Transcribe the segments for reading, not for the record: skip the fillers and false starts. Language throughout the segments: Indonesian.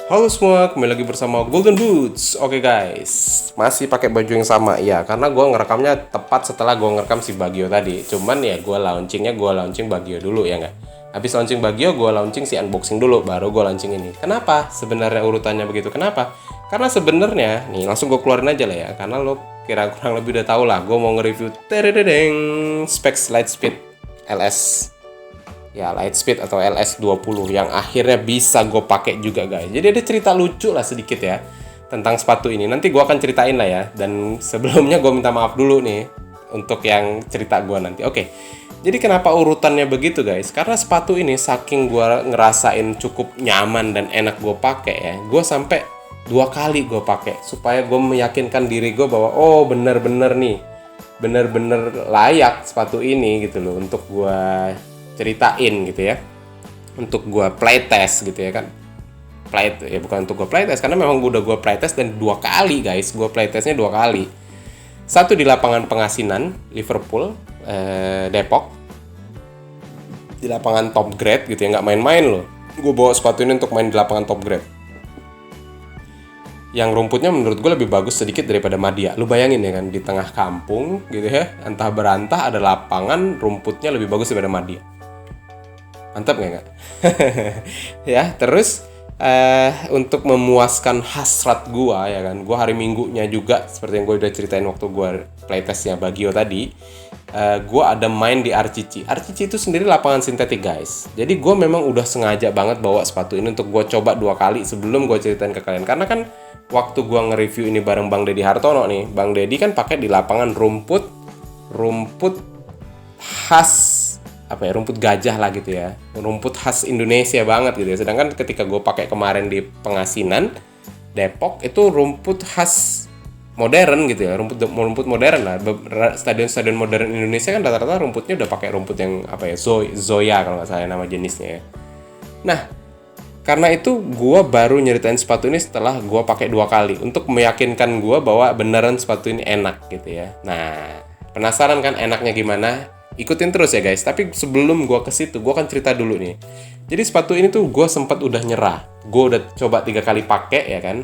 Halo semua, kembali lagi bersama Golden Boots. Oke guys, masih pakai baju yang sama ya, karena gue ngerekamnya tepat setelah gue ngerekam si Bagio tadi. Cuman ya gue launching Bagio dulu ya nggak. Habis launching Bagio, gue launching si unboxing dulu, baru gue launching ini. Kenapa? Sebenarnya urutannya begitu. Kenapa? Karena sebenarnya nih langsung gue keluarin aja lah ya, karena lo kira kurang lebih udah tau lah. Gue mau nge-review Specs Lightspeed LS. Ya, Lightspeed atau LS20 yang akhirnya bisa gue pakai juga guys. Jadi ada cerita lucu lah sedikit ya tentang sepatu ini. Nanti gue akan ceritain lah ya. Dan sebelumnya gue minta maaf dulu nih untuk yang cerita gue nanti. Oke. Jadi kenapa urutannya begitu guys? Karena sepatu ini saking gue ngerasain cukup nyaman dan enak gue pakai ya. Gue sampai 2 kali gue pakai supaya gue meyakinkan diri gue bahwa oh bener-bener nih, bener-bener layak sepatu ini gitu loh untuk gue ceritain gitu ya, untuk gue playtest gitu ya kan. Ya bukan untuk gue playtest, karena memang udah gue playtest dan 2 kali guys, gue playtestnya 2 kali. Satu di lapangan Pengasinan Liverpool, Depok, di lapangan top grade gitu ya, nggak main-main loh. Gue bawa sepatu ini untuk main di lapangan top grade yang rumputnya menurut gue lebih bagus sedikit daripada Madia. Lu bayangin ya kan, di tengah kampung gitu ya, entah berantah ada lapangan rumputnya lebih bagus daripada Madia. Mantap nggak? Ya, terus untuk memuaskan hasrat gua ya kan, gua hari Minggunya juga seperti yang gue udah ceritain waktu gua playtestnya Bagio tadi, gua ada main di RCC. RCC itu sendiri lapangan sintetik guys. Jadi gua memang udah sengaja banget bawa sepatu ini untuk gua coba 2 kali sebelum gua ceritain ke kalian. Karena kan waktu gua nge-review ini bareng Bang Deddy Hartono nih, Bang Deddy kan pakai di lapangan rumput khas rumput gajah lah gitu ya, rumput khas Indonesia banget gitu ya. Sedangkan ketika gue pakai kemarin di Pengasinan Depok itu rumput khas modern gitu ya, rumput modern lah. Stadion modern Indonesia kan rata-rata rumputnya udah pakai rumput yang Zoya kalau nggak salah nama jenisnya ya. Nah, karena itu gue baru nyeritain sepatu ini setelah gue pakai 2 kali untuk meyakinkan gue bahwa beneran sepatu ini enak gitu ya. Nah, penasaran kan enaknya gimana? Ikutin terus ya guys. Tapi sebelum gue ke situ, gue akan cerita dulu nih. Jadi sepatu ini tuh gue sempat udah nyerah. Gue udah coba 3 kali pakai ya kan,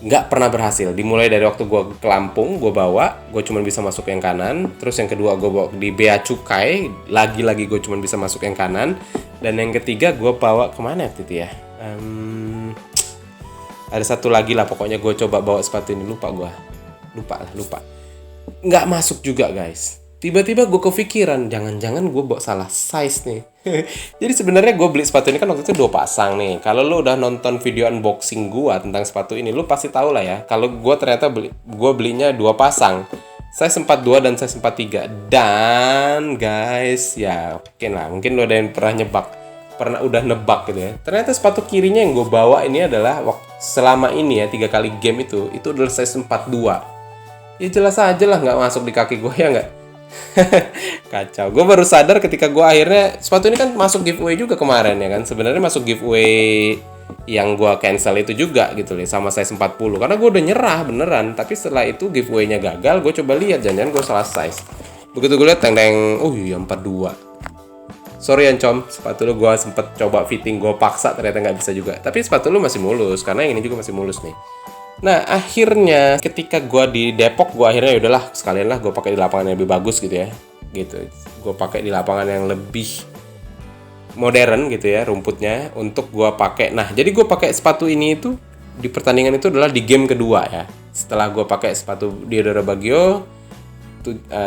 nggak pernah berhasil. Dimulai dari waktu gue ke Lampung, gue bawa, gue cuma bisa masuk yang kanan. Terus yang kedua gue bawa di Bea Cukai, lagi-lagi gue cuma bisa masuk yang kanan. Dan yang ketiga gue bawa kemana itu ya? Ada satu lagi lah, pokoknya gue coba bawa sepatu ini, lupa. Nggak masuk juga guys. Tiba-tiba gue kepikiran, jangan-jangan gue bawa salah size nih. Jadi sebenarnya gue beli sepatu ini kan waktu itu 2 pasang nih. Kalau lo udah nonton video unboxing gue tentang sepatu ini, lo pasti tahu lah ya. Kalau gue ternyata gue belinya 2 pasang. Size 42 dan size 43. Dan guys, ya mungkin lo ada yang udah nebak gitu ya. Ternyata sepatu kirinya yang gue bawa ini adalah selama ini ya 3 kali game itu adalah size 42. Ya jelas aja lah nggak masuk di kaki gue ya nggak. Kacau. Gue baru sadar ketika gue akhirnya sepatu ini kan masuk giveaway juga kemarin ya kan. Sebenarnya masuk giveaway yang gue cancel itu juga gitu loh, sama size 40. Karena gue udah nyerah beneran. Tapi setelah itu giveaway-nya gagal, gue coba lihat jangan-jangan gue salah size. Begitu gue lihat teng-teng, oh iya 42. Sorry Ancom, sepatu lu gue sempet coba fitting, gue paksa ternyata nggak bisa juga. Tapi sepatu lu masih mulus, karena yang ini juga masih mulus nih. Nah, akhirnya ketika gue di Depok, gue akhirnya yaudahlah sekalian lah gue pakai di lapangan yang lebih bagus gitu ya. Gitu. Gue pakai di lapangan yang lebih modern gitu ya rumputnya untuk gue pakai. Nah, jadi gue pakai sepatu ini itu di pertandingan itu adalah di game kedua ya. Setelah gue pakai sepatu Diodora Bagio,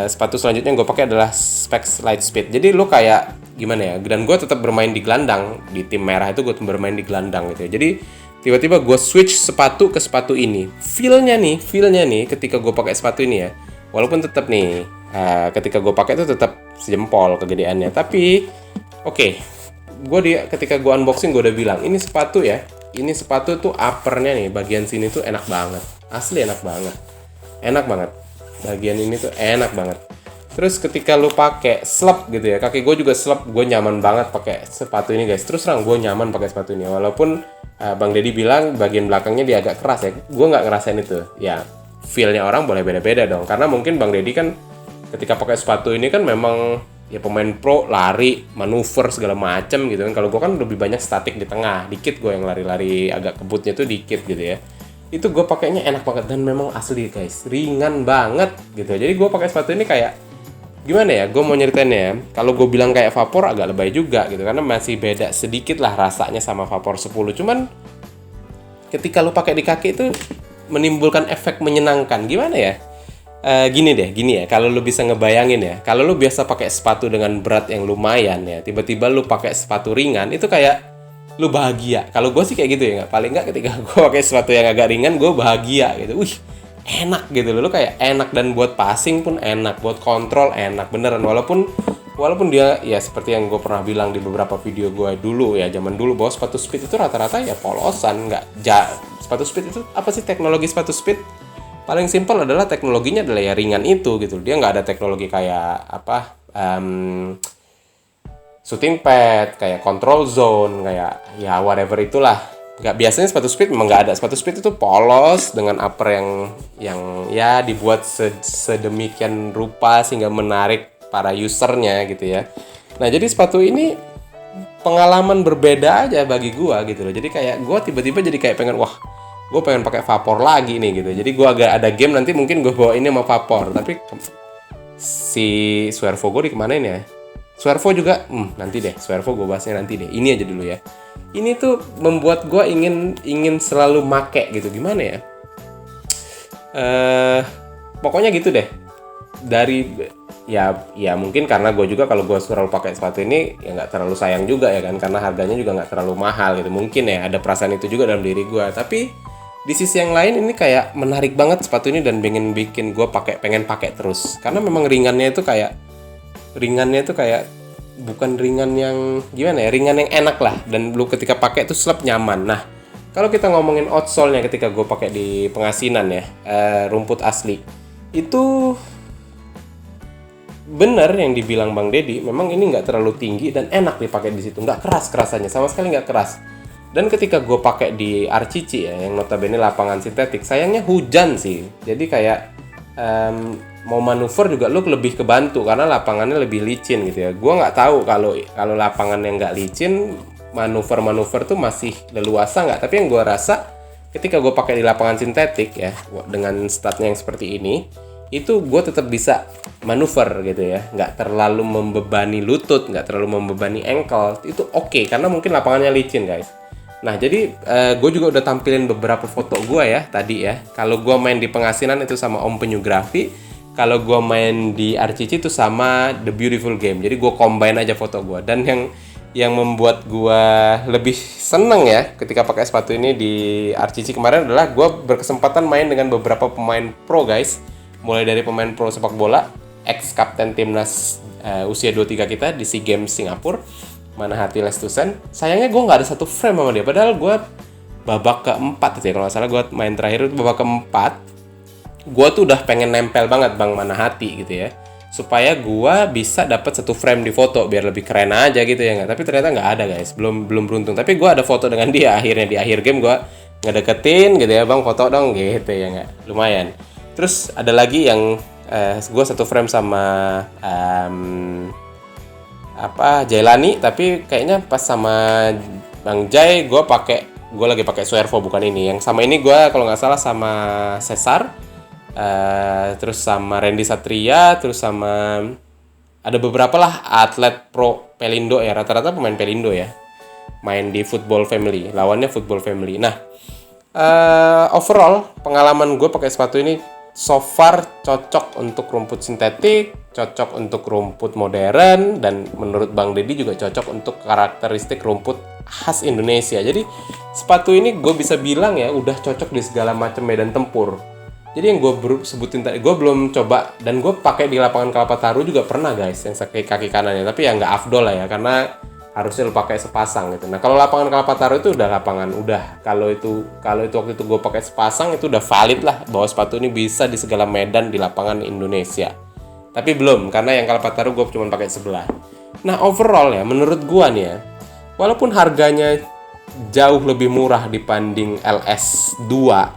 sepatu selanjutnya yang gue pakai adalah Specs Lightspeed. Jadi lo kayak gimana ya? Dan gue tetap bermain di gelandang di tim merah itu, gue bermain di gelandang gitu ya. Jadi tiba-tiba gue switch sepatu ke sepatu ini. Feel-nya nih ketika gue pakai sepatu ini ya. Walaupun tetap nih ketika gue pakai itu tetap sejempol kegedeannya. Tapi oke. Ketika gue unboxing gue udah bilang ini sepatu ya. Ini sepatu tuh uppernya nih, bagian sini tuh enak banget. Asli enak banget. Enak banget. Bagian ini tuh enak banget. Terus ketika lu pakai slep gitu ya, kaki gue juga slep, gue nyaman banget pakai sepatu ini guys. Terus terang gue nyaman pakai sepatu ini, walaupun Bang Deddy bilang bagian belakangnya dia agak keras ya. Gue nggak ngerasain itu. Ya, feel-nya orang boleh beda-beda dong. Karena mungkin Bang Deddy kan ketika pakai sepatu ini kan memang ya pemain pro lari, manuver segala macam gitu kan. Kalau gue kan lebih banyak statik di tengah, dikit gue yang lari-lari agak kebutnya tuh dikit gitu ya. Itu gue pakainya enak banget dan memang asli guys, ringan banget gitu. Jadi gue pakai sepatu ini kayak gimana ya? Gue mau nyeritainnya ya. Kalau gue bilang kayak Vapor agak lebay juga gitu karena masih beda sedikit lah rasanya sama Vapor 10. Cuman ketika lu pakai di kaki itu menimbulkan efek menyenangkan. Gimana ya? Gini ya, kalau lu bisa ngebayangin ya, kalau lu biasa pakai sepatu dengan berat yang lumayan ya, tiba-tiba lu pakai sepatu ringan, itu kayak lu bahagia. Kalau gue sih kayak gitu ya, nggak, paling nggak ketika gue pakai sepatu yang agak ringan, gue bahagia gitu. Wih, enak gitu loh, lu kayak enak, dan buat passing pun enak, buat kontrol enak beneran. Walaupun dia ya seperti yang gue pernah bilang di beberapa video gue dulu ya, zaman dulu, bahwa sepatu speed itu rata-rata ya polosan, sepatu speed itu apa sih teknologi sepatu speed? Paling simpel adalah teknologinya adalah ya ringan itu gitu. Dia nggak ada teknologi kayak apa shooting pad, kayak control zone, kayak ya whatever itulah. Nggak, biasanya sepatu speed memang nggak ada. Sepatu speed itu polos dengan upper yang ya dibuat sedemikian rupa sehingga menarik para usernya gitu ya. Nah jadi sepatu ini pengalaman berbeda aja bagi gua gitu loh. Jadi kayak gua tiba-tiba jadi kayak pengen, wah, gue pengen pakai Vapor lagi nih gitu. Jadi gue agak ada game nanti mungkin gue bawa ini sama Vapor. Tapi si Swervo gue dikemanain ya? Swervo juga, nanti deh. Swervo gue bahasnya nanti deh. Ini aja dulu ya. Ini tuh membuat gue ingin selalu make gitu. Gimana ya? Pokoknya gitu deh. Dari ya mungkin karena gue juga kalau gue selalu pakai sepatu ini ya nggak terlalu sayang juga ya kan, karena harganya juga nggak terlalu mahal gitu. Mungkin ya ada perasaan itu juga dalam diri gue. Tapi di sisi yang lain ini kayak menarik banget sepatu ini dan pengen gue pengen pakai terus karena memang ringannya itu kayak bukan ringan yang gimana ya, ringan yang enak lah, dan lu ketika pakai itu slep nyaman. Nah kalau kita ngomongin outsole-nya ketika gue pakai di Pengasinan ya, rumput asli itu bener yang dibilang Bang Deddy, memang ini nggak terlalu tinggi dan enak dipakai di situ, nggak keras rasanya, sama sekali nggak keras. Dan ketika gue pakai di RCC ya, yang notabene lapangan sintetik, sayangnya hujan sih. Jadi kayak mau manuver juga lu lebih kebantu karena lapangannya lebih licin gitu ya. Gue nggak tahu kalau lapangan yang nggak licin, manuver tuh masih leluasa nggak. Tapi yang gue rasa ketika gue pakai di lapangan sintetik ya, dengan statnya yang seperti ini, itu gue tetap bisa manuver gitu ya, nggak terlalu membebani lutut, nggak terlalu membebani ankle. Itu oke, karena mungkin lapangannya licin guys. Nah jadi gue juga udah tampilin beberapa foto gue ya tadi ya. Kalau gue main di Pengasinan itu sama Om Penyugrafi, kalau gue main di RCC itu sama The Beautiful Game. Jadi gue combine aja foto gue. Dan yang membuat gue lebih seneng ya ketika pakai sepatu ini di RCC kemarin adalah gue berkesempatan main dengan beberapa pemain pro guys. Mulai dari pemain pro sepak bola, ex-kapten timnas usia 23 kita di SEA Games Singapura, Manahati Lestusen. Sayangnya gue nggak ada satu frame sama dia, padahal gue babak keempat itu ya, kalau nggak salah gue main terakhir itu babak keempat. Gue tuh udah pengen nempel banget Bang Manahati gitu ya, supaya gue bisa dapat satu frame di foto biar lebih keren aja gitu ya nggak. Tapi ternyata nggak ada guys, belum beruntung. Tapi gue ada foto dengan dia akhirnya di akhir game, gue ngedeketin gitu ya, Bang foto dong gitu ya nggak, lumayan. Terus ada lagi yang gue satu frame sama Jailani, tapi kayaknya pas sama Bang Jai gue lagi pakai Swervo bukan ini. Yang sama ini gue kalau nggak salah sama Cesar, terus sama Randy Satria, terus sama ada beberapa lah atlet pro Pelindo ya, rata-rata pemain Pelindo ya, main di Football Family, lawannya Football Family. Nah overall pengalaman gue pakai sepatu ini so far cocok untuk rumput sintetik, cocok untuk rumput modern, dan menurut Bang Deddy juga cocok untuk karakteristik rumput khas Indonesia. Jadi sepatu ini gue bisa bilang ya udah cocok di segala macam medan tempur. Jadi yang gue sebutin tadi, gue belum coba, dan gue pakai di lapangan Kalpataru juga pernah guys, yang kaki kanannya, tapi ya nggak afdol lah ya, karena harusnya lu pakai sepasang gitu. Nah kalau lapangan Kalpataru itu udah kalau itu waktu itu gue pakai sepasang itu udah valid lah bahwa sepatu ini bisa di segala medan di lapangan Indonesia. Tapi belum, karena yang Kalpataru gue cuma pakai sebelah. Nah overall ya menurut gue nih ya, walaupun harganya jauh lebih murah dibanding LS2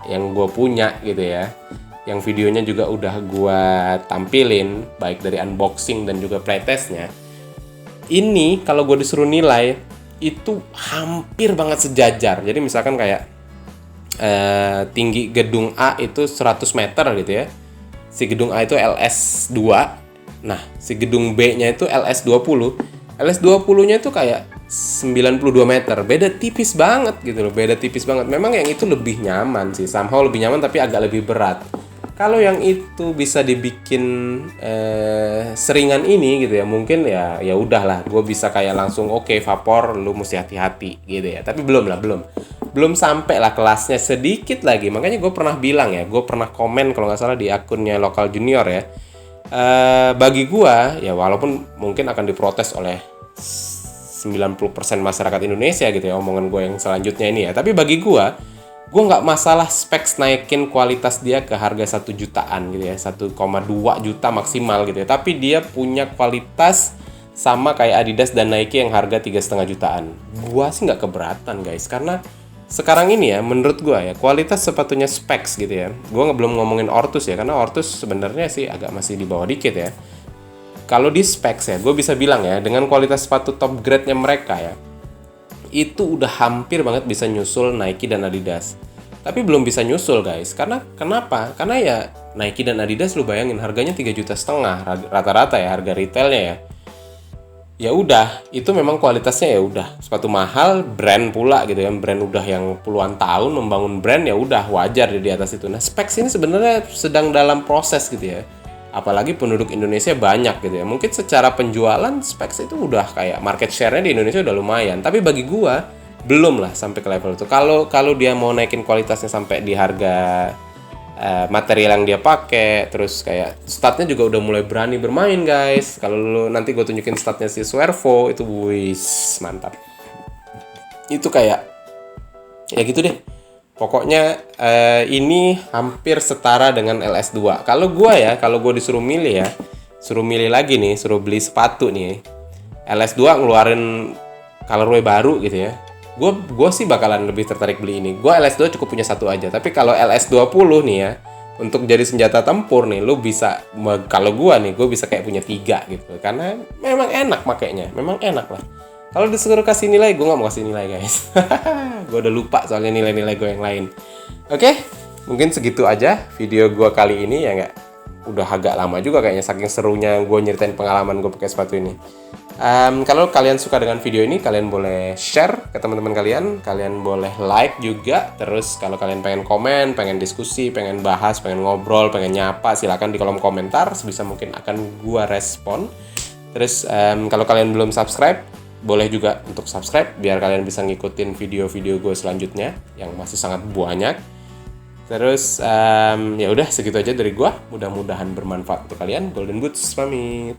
yang gue punya gitu ya, yang videonya juga udah gue tampilin baik dari unboxing dan juga playtestnya, ini kalau gue disuruh nilai itu hampir banget sejajar. Jadi misalkan kayak tinggi gedung A itu 100 meter gitu ya. Si gedung A itu LS2. Nah, si gedung B-nya itu LS20. LS20-nya itu kayak 92 meter. Beda tipis banget gitu loh. Beda tipis banget. Memang yang itu lebih nyaman sih. Somehow lebih nyaman tapi agak lebih berat. Kalau yang itu bisa dibikin seringan ini gitu ya, mungkin ya udahlah, gue bisa kayak langsung oke, vapor lu mesti hati-hati gitu ya. Tapi belum sampai lah kelasnya, sedikit lagi. Makanya gue pernah bilang ya, gue pernah komen kalau nggak salah di akunnya Lokal Junior ya. Bagi gue ya, walaupun mungkin akan diprotes oleh 90% masyarakat Indonesia gitu ya omongan gue yang selanjutnya ini ya. Tapi bagi gue nggak masalah specs naikin kualitas dia ke harga 1 jutaan gitu ya, 1,2 juta maksimal gitu ya, tapi dia punya kualitas sama kayak Adidas dan Nike yang harga 3,5 jutaan. Gua sih nggak keberatan guys, karena sekarang ini ya menurut gua ya kualitas sepatunya specs gitu ya. Gua belum ngomongin Ortus ya, karena Ortus sebenarnya sih agak masih di bawah dikit ya. Kalau di specs ya, gue bisa bilang ya, dengan kualitas sepatu top grade-nya mereka ya, itu udah hampir banget bisa nyusul Nike dan Adidas. Tapi belum bisa nyusul guys. Karena kenapa? Karena ya Nike dan Adidas lu bayangin harganya 3,5 juta rata-rata ya harga retailnya ya. Ya udah, itu memang kualitasnya ya udah sepatu mahal, brand pula gitu ya. Brand udah yang puluhan tahun membangun brand, ya udah wajar di atas itu. Nah, specs ini sebenarnya sedang dalam proses gitu ya. Apalagi penduduk Indonesia banyak gitu ya. Mungkin secara penjualan Specs itu udah kayak market share-nya di Indonesia udah lumayan. Tapi bagi gua belum lah sampai ke level itu. Kalau dia mau naikin kualitasnya sampai di harga material yang dia pakai, terus kayak statnya juga udah mulai berani bermain guys. Kalau nanti gue tunjukin statnya si Swervo itu wis mantap. Itu kayak ya gitu deh. Pokoknya ini hampir setara dengan LS2. Kalau gue disuruh milih ya, suruh milih lagi nih, suruh beli sepatu nih. LS2 ngeluarin colorway baru gitu ya. Gue sih bakalan lebih tertarik beli ini. Gue LS2 cukup punya satu aja. Tapi kalau LS20 nih ya, untuk jadi senjata tempur nih, lu bisa, kalau gue bisa kayak punya 3 gitu. Karena memang enak makainya, memang enak lah. Kalau disuruh kasih nilai, gue nggak mau kasih nilai guys. Gue udah lupa soalnya nilai-nilai gue yang lain. Oke, mungkin segitu aja video gue kali ini ya nggak. Udah agak lama juga kayaknya saking serunya gue nyeritain pengalaman gue pakai sepatu ini. Kalau kalian suka dengan video ini, kalian boleh share ke teman-teman kalian. Kalian boleh like juga. Terus kalau kalian pengen komen, pengen diskusi, pengen bahas, pengen ngobrol, pengen nyapa, silakan di kolom komentar. Sebisa mungkin akan gue respon. Terus kalau kalian belum subscribe, boleh juga untuk subscribe biar kalian bisa ngikutin video-video gue selanjutnya yang masih sangat banyak. Terus ya udah segitu aja dari gue. Mudah-mudahan bermanfaat untuk kalian. Golden Boots pamit.